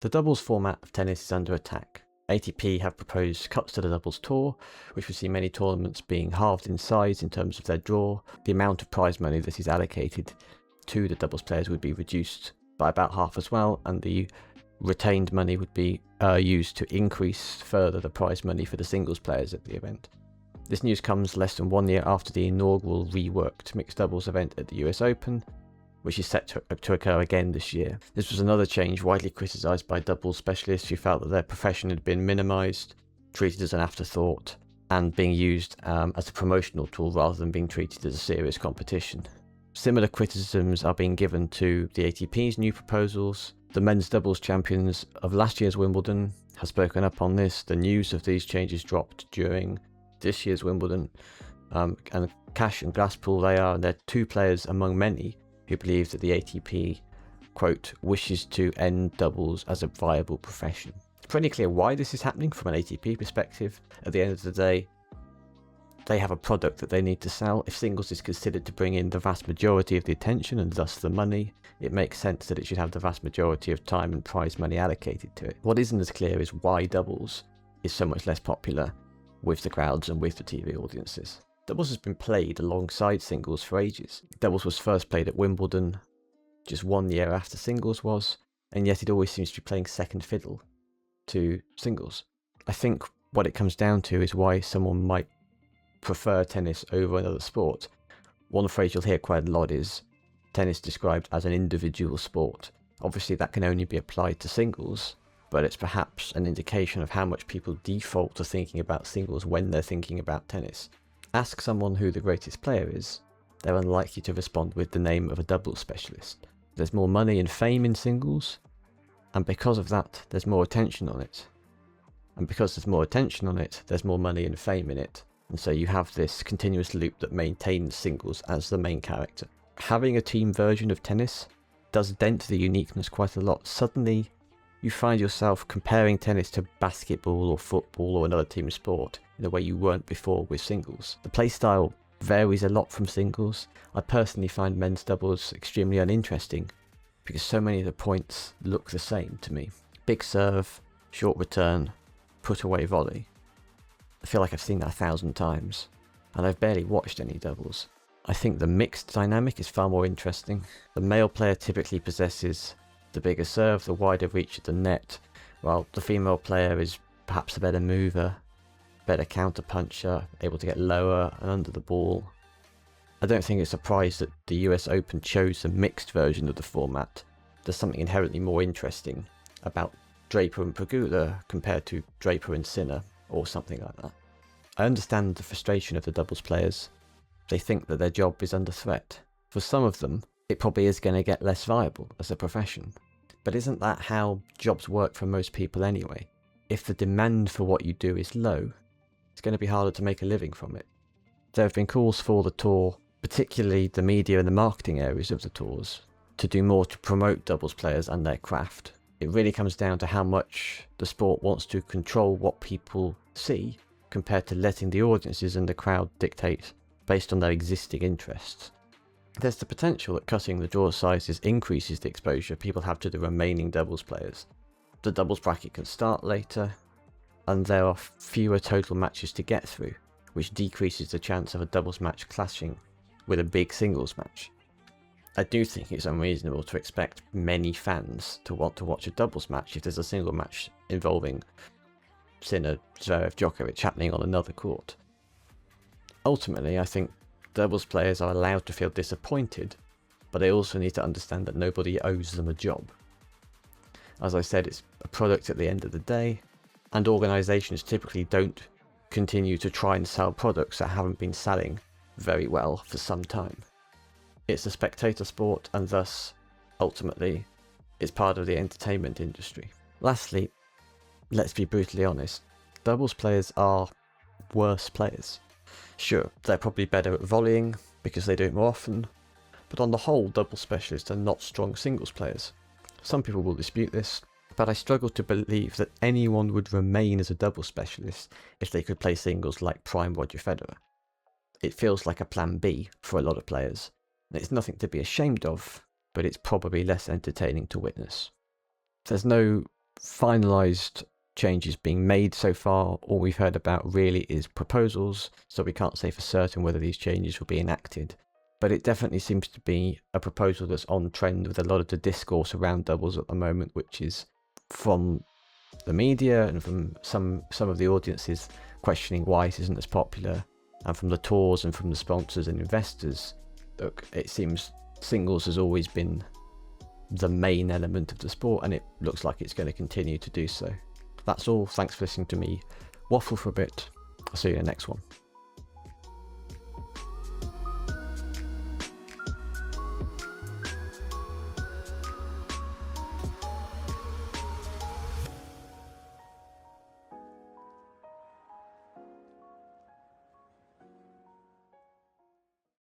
The doubles format of tennis is under attack. ATP have proposed cuts to the doubles tour, which will see many tournaments being halved in size in terms of their draw. The amount of prize money that is allocated to the doubles players would be reduced by about half as well, and the retained money would be used to increase further the prize money for the singles players at the event. This news comes less than 1 year after the inaugural reworked mixed doubles event at the US Open, which is set to occur again this year. This was another change widely criticised by doubles specialists who felt that their profession had been minimised, treated as an afterthought, and being used as a promotional tool rather than being treated as a serious competition. Similar criticisms are being given to the ATP's new proposals. The men's doubles champions of last year's Wimbledon have spoken up on this. The news of these changes dropped during this year's Wimbledon. And Cash and Glasspool, they're two players among many who believe that the ATP, quote, wishes to end doubles as a viable profession. It's pretty clear why this is happening from an ATP perspective. At the end of the day, they have a product that they need to sell. If singles is considered to bring in the vast majority of the attention and thus the money, it makes sense that it should have the vast majority of time and prize money allocated to it. What isn't as clear is why doubles is so much less popular with the crowds and with the TV audiences. Doubles has been played alongside singles for ages. Doubles was first played at Wimbledon just 1 year after singles was, and yet it always seems to be playing second fiddle to singles. I think what it comes down to is why someone might prefer tennis over another sport. One phrase you'll hear quite a lot is tennis described as an individual sport. Obviously that can only be applied to singles, but it's perhaps an indication of how much people default to thinking about singles when they're thinking about tennis. Ask someone who the greatest player is, they're unlikely to respond with the name of a doubles specialist. There's more money and fame in singles, and because of that, there's more attention on it. And because there's more attention on it, there's more money and fame in it. And so you have this continuous loop that maintains singles as the main character. Having a team version of tennis does dent the uniqueness quite a lot. Suddenly, you find yourself comparing tennis to basketball or football or another team sport in a way you weren't before with singles. The playstyle varies a lot from singles. I personally find men's doubles extremely uninteresting because so many of the points look the same to me. Big serve, short return, put away volley. I feel like I've seen that 1,000 times, and I've barely watched any doubles. I think the mixed dynamic is far more interesting. The male player typically possesses the bigger serve, the wider reach of the net, while the female player is perhaps a better mover, better counter puncher, able to get lower and under the ball. I don't think it's a surprise that the US Open chose the mixed version of the format. There's something inherently more interesting about Draper and Pegula compared to Draper and Sinner, or something like that. I understand the frustration of the doubles players. They think that their job is under threat. For some of them, it probably is going to get less viable as a profession. But isn't that how jobs work for most people anyway? If the demand for what you do is low, it's going to be harder to make a living from it. There have been calls for the tour, particularly the media and the marketing areas of the tours, to do more to promote doubles players and their craft. It really comes down to how much the sport wants to control what people see compared to letting the audiences and the crowd dictate based on their existing interests. There's the potential that cutting the draw sizes increases the exposure people have to the remaining doubles players. The doubles bracket can start later, and there are fewer total matches to get through, which decreases the chance of a doubles match clashing with a big singles match. I do think it's unreasonable to expect many fans to want to watch a doubles match if there's a single match involving Sinner, Zverev, Djokovic happening on another court. Ultimately, I think doubles players are allowed to feel disappointed, but they also need to understand that nobody owes them a job. As I said, it's a product at the end of the day, and organisations typically don't continue to try and sell products that haven't been selling very well for some time. It's a spectator sport, and thus, ultimately, it's part of the entertainment industry. Lastly, let's be brutally honest, doubles players are worse players. Sure, they're probably better at volleying because they do it more often, but on the whole, doubles specialists are not strong singles players. Some people will dispute this, but I struggle to believe that anyone would remain as a doubles specialist if they could play singles like prime Roger Federer. It feels like a plan B for a lot of players. It's nothing to be ashamed of, but it's probably less entertaining to witness. There's no finalised changes being made so far. All we've heard about really is proposals, so we can't say for certain whether these changes will be enacted. But it definitely seems to be a proposal that's on trend with a lot of the discourse around doubles at the moment, which is from the media and from some of the audiences questioning why this isn't as popular, and from the tours and from the sponsors and investors. Look, it seems singles has always been the main element of the sport, and it looks like it's going to continue to do so. That's all. Thanks for listening to me waffle for a bit. I'll see you in the next one.